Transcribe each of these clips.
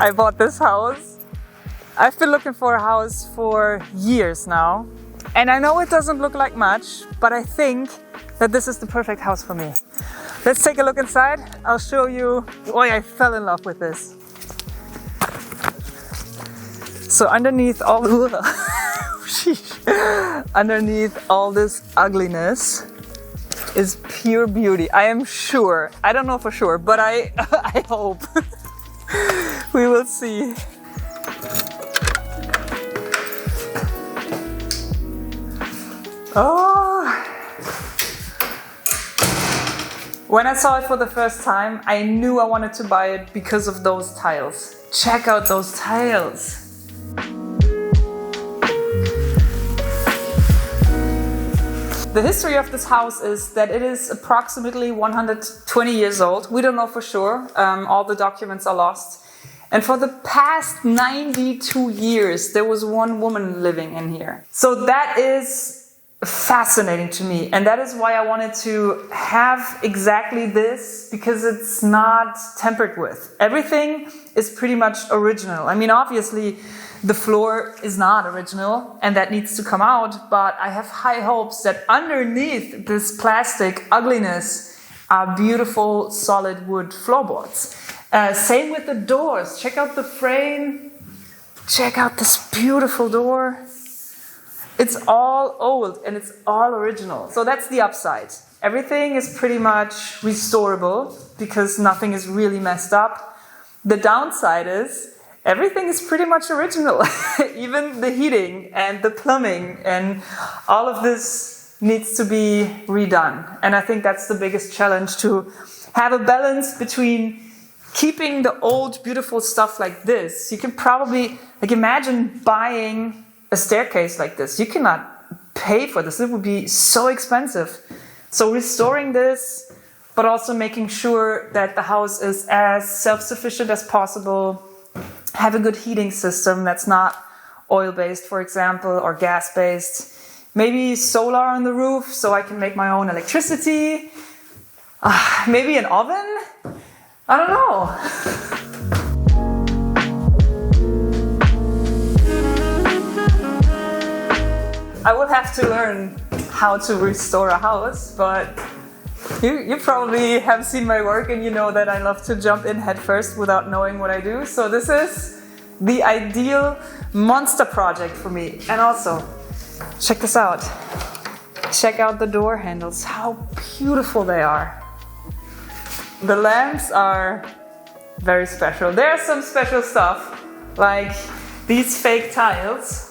I bought this house. I've been looking for a house for years now. And I know it doesn't look like much, but I think that this is the perfect house for me. Let's take a look inside. I'll show you. Oh, I fell in love with this. So underneath all underneath all this ugliness is pure beauty. I am sure. I don't know for sure, but I hope. We will see. Oh. When I saw it for the first time, I knew I wanted to buy it because of those tiles. Check out those tiles. The history of this house is that it is approximately 120 years old. We don't know for sure. All the documents are lost. And for the past 92 years, there was one woman living in here. So that is fascinating to me. And that is why I wanted to have exactly this, because it's not tampered with. Everything is pretty much original. I mean, obviously, the floor is not original and that needs to come out, but I have high hopes that underneath this plastic ugliness are beautiful solid wood floorboards. Same with the doors. Check out the frame. Check out this beautiful door. It's all old and it's all original. So that's the upside. Everything is pretty much restorable because nothing is really messed up. The downside is everything is pretty much original. Even the heating and the plumbing and all of this needs to be redone. And I think that's the biggest challenge, to have a balance between keeping the old beautiful stuff like this. You can probably imagine buying a staircase like this. You cannot pay for this. It would be so expensive. So restoring this, but also making sure that the house is as self-sufficient as possible. Have a good heating system that's not oil-based, for example, or gas-based. Maybe solar on the roof so I can make my own electricity. Maybe an oven? I don't know. I will have to learn how to restore a house, but you probably have seen my work and you know that I love to jump in head first without knowing what I do. So this is the ideal monster project for me. And also, check this out. Check out the door handles, how beautiful they are. The lamps are very special. There's some special stuff, like these fake tiles.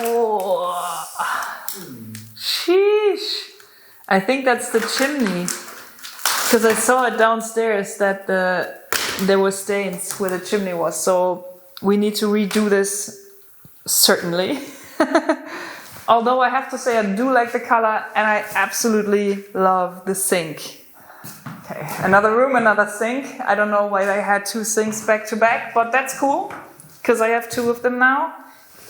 Oh, sheesh. I think that's the chimney, because I saw it downstairs that there were stains where the chimney was. So we need to redo this, certainly. Although I have to say I do like the color and I absolutely love the sink. Okay, another room, another sink. I don't know why they had two sinks back to back, but that's cool because I have two of them now.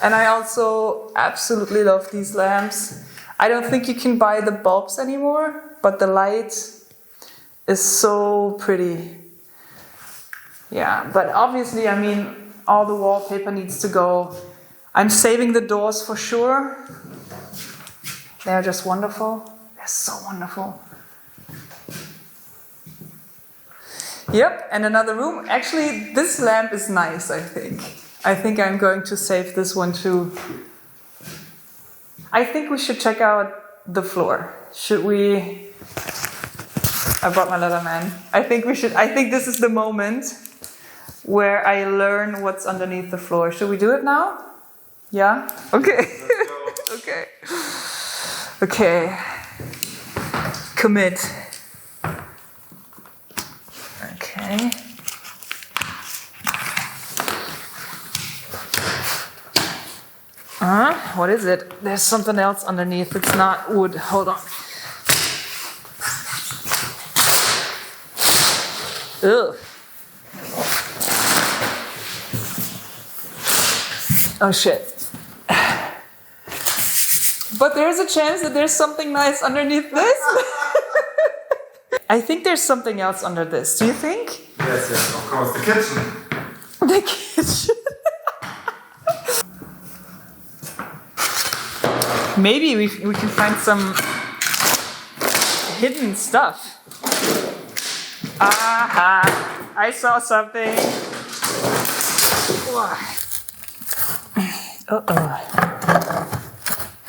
And I also absolutely love these lamps. I don't think you can buy the bulbs anymore, but the light is so pretty. Yeah, but obviously, I mean, all the wallpaper needs to go. I'm saving the doors for sure. They're just wonderful. They're so wonderful. Yep, and another room. Actually, this lamp is nice, I think. I think I'm going to save this one too. I think we should check out the floor. Should we? I brought my Leatherman. I think we should. I think this is the moment where I learn what's underneath the floor. Should we do it now? Yeah? Okay. Okay. Okay. Commit. Okay. What is it? There's something else underneath. It's not wood. Hold on. Ugh. Oh shit. But there's a chance that there's something nice underneath this. I think there's something else under this. Do you think? Yes, of course. The kitchen. The kitchen. Maybe we can find some hidden stuff. Aha! I saw something. Uh-oh.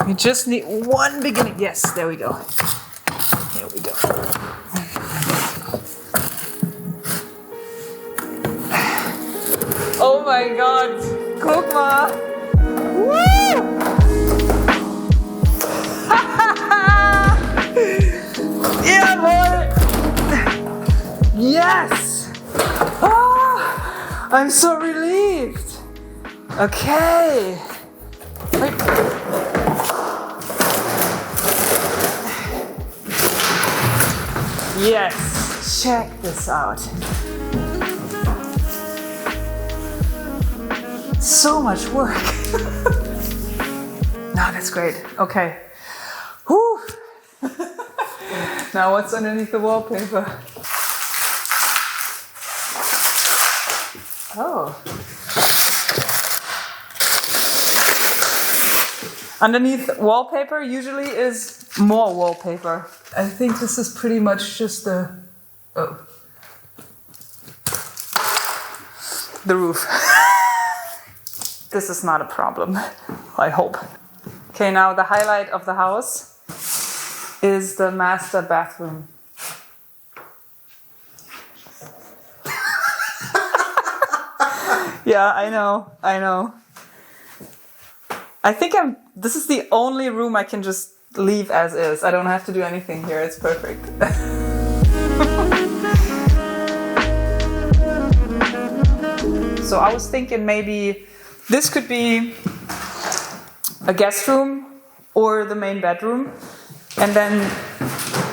We just need one beginning. Yes, there we go. Here we go. Oh my god! Guck mal! Woo! Jawohl! Yes! Oh, I'm so relieved. Okay. Wait. Yes, check this out. So much work. No, that's great. Okay. Whew. Now what's underneath the wallpaper? Oh. Underneath wallpaper usually is more wallpaper. I think this is pretty much just the roof. This is not a problem, I hope. Okay, now the highlight of the house is the master bathroom. Yeah, I know. I think this is the only room I can just leave as is. I don't have to do anything here, it's perfect. So I was thinking maybe this could be a guest room or the main bedroom. And then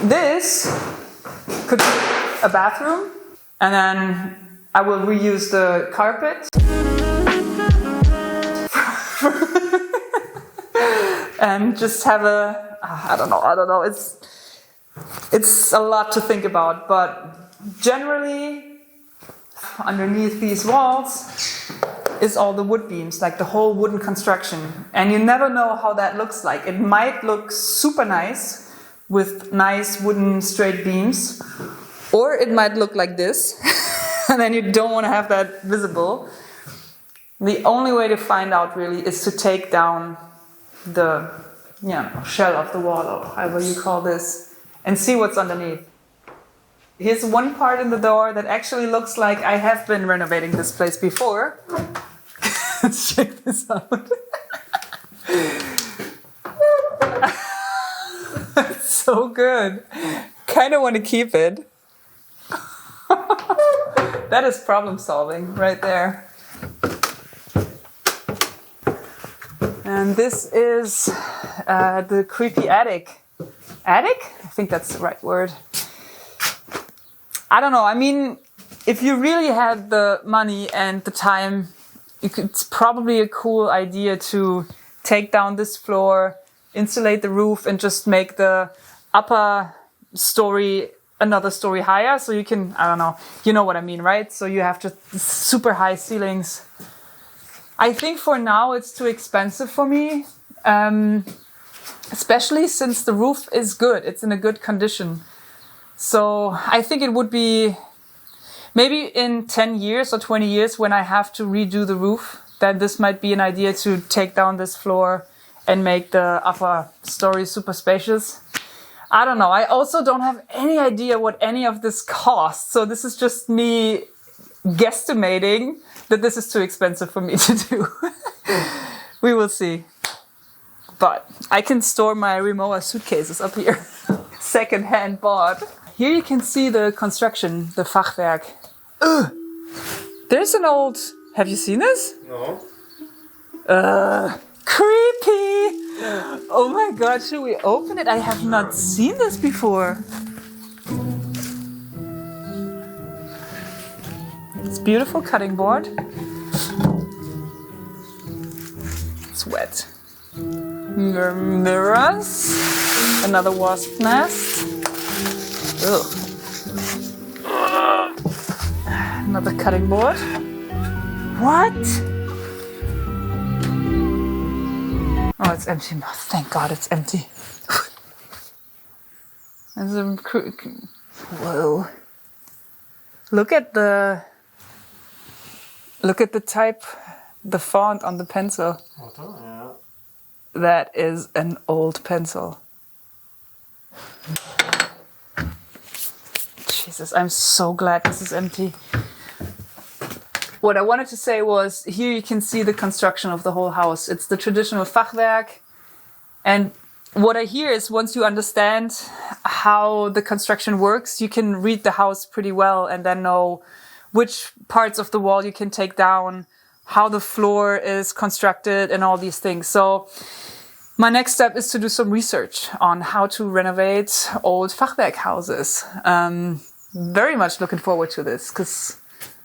this could be a bathroom. And then I will reuse the carpet. And just have I don't know. It's a lot to think about. But generally, underneath these walls is all the wood beams, like the whole wooden construction. And you never know how that looks like. It might look super nice with nice wooden straight beams, or it might look like this, and then you don't want to have that visible. The only way to find out really is to take down the shell of the wall, or however you call this, and see what's underneath. Here's one part in the door that actually looks like I have been renovating this place before. Let's check this out. It's so good. Kind of want to keep it. That is problem solving right there. And this is the creepy attic. Attic? I think that's the right word. I don't know. I mean, if you really had the money and the time, it's probably a cool idea to take down this floor, insulate the roof, and just make the upper story another story higher. So you can, I don't know, you know what I mean, right? So you have just super high ceilings. I think for now it's too expensive for me, especially since the roof is good. It's in a good condition. So I think it would be maybe in 10 years or 20 years when I have to redo the roof, that this might be an idea to take down this floor and make the upper story super spacious. I don't know. I also don't have any idea what any of this costs. So this is just me guesstimating that this is too expensive for me to do. We will see. But I can store my Rimowa suitcases up here. Second-hand bought. Here you can see the construction, the Fachwerk. Ugh. There's an old... Have you seen this? No. Creepy! Oh my god, should we open it? I have not seen this before. It's beautiful cutting board. It's wet. Mirrors. Another wasp nest. Ugh. Another cutting board. What? Oh, it's empty. Thank God it's empty. Whoa. Look at the type, the font on the pencil. Yeah. That is an old pencil. Jesus, I'm so glad this is empty. What I wanted to say was, here you can see the construction of the whole house. It's the traditional Fachwerk. And what I hear is, once you understand how the construction works, you can read the house pretty well and then know which parts of the wall you can take down, how the floor is constructed, and all these things. So my next step is to do some research on how to renovate old Fachwerk houses. Very much looking forward to this, because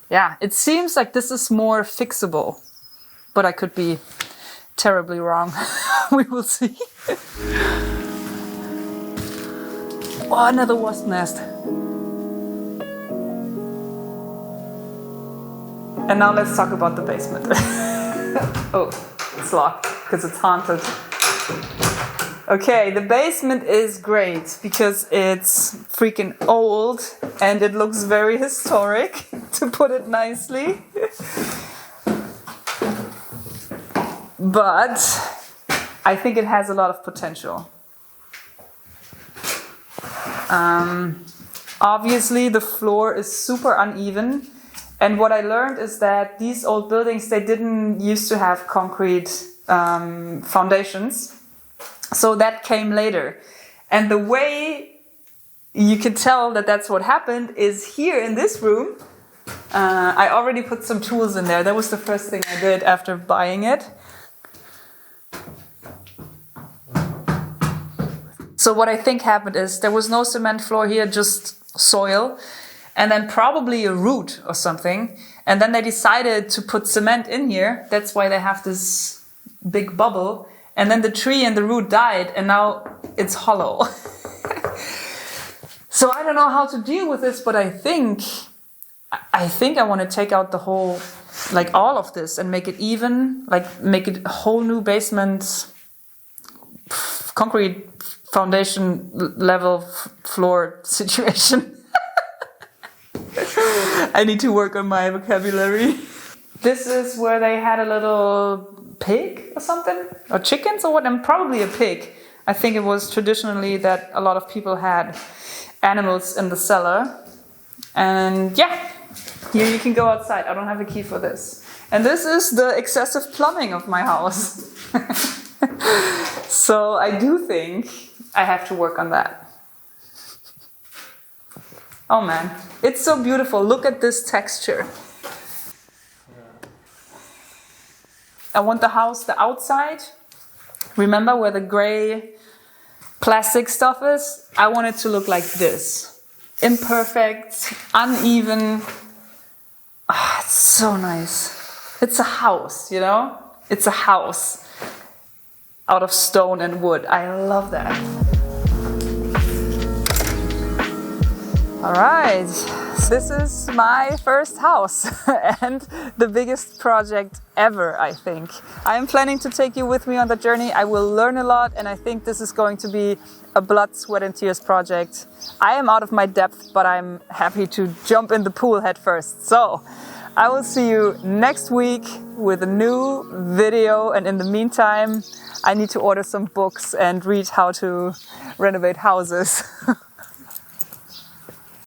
yeah, it seems like this is more fixable, but I could be terribly wrong. We will see. Oh, another wasp nest. And now let's talk about the basement. Oh, it's locked because it's haunted. Okay, the basement is great because it's freaking old and it looks very historic, to put it nicely. But I think it has a lot of potential. Obviously, the floor is super uneven. And what I learned is that these old buildings, they didn't used to have concrete foundations. So that came later. And the way you can tell that that's what happened is here in this room. I already put some tools in there. That was the first thing I did after buying it. So what I think happened is there was no cement floor here, just soil. And then probably a root or something. And then they decided to put cement in here. That's why they have this big bubble. And then the tree and the root died, and now it's hollow. So I don't know how to deal with this, but I think I want to take out the whole, like all of this, and make it even, like make it a whole new basement, concrete foundation level floor situation. I need to work on my vocabulary. This is where they had a little pig or something, or chickens or what, and probably a pig. I think it was traditionally that a lot of people had animals in the cellar. And yeah, here you can go outside. I don't have a key for this. And this is the excessive plumbing of my house. So I do think I have to work on that. Oh man, it's so beautiful. Look at this texture. I want the house, the outside, remember where the gray plastic stuff is? I want it to look like this. Imperfect, uneven. Oh, it's so nice. It's a house, you know? It's a house out of stone and wood. I love that. All right, this is my first house and the biggest project ever, I think. I am planning to take you with me on the journey. I will learn a lot, and I think this is going to be a blood, sweat and tears project. I am out of my depth, but I'm happy to jump in the pool head first. So I will see you next week with a new video, and in the meantime, I need to order some books and read how to renovate houses.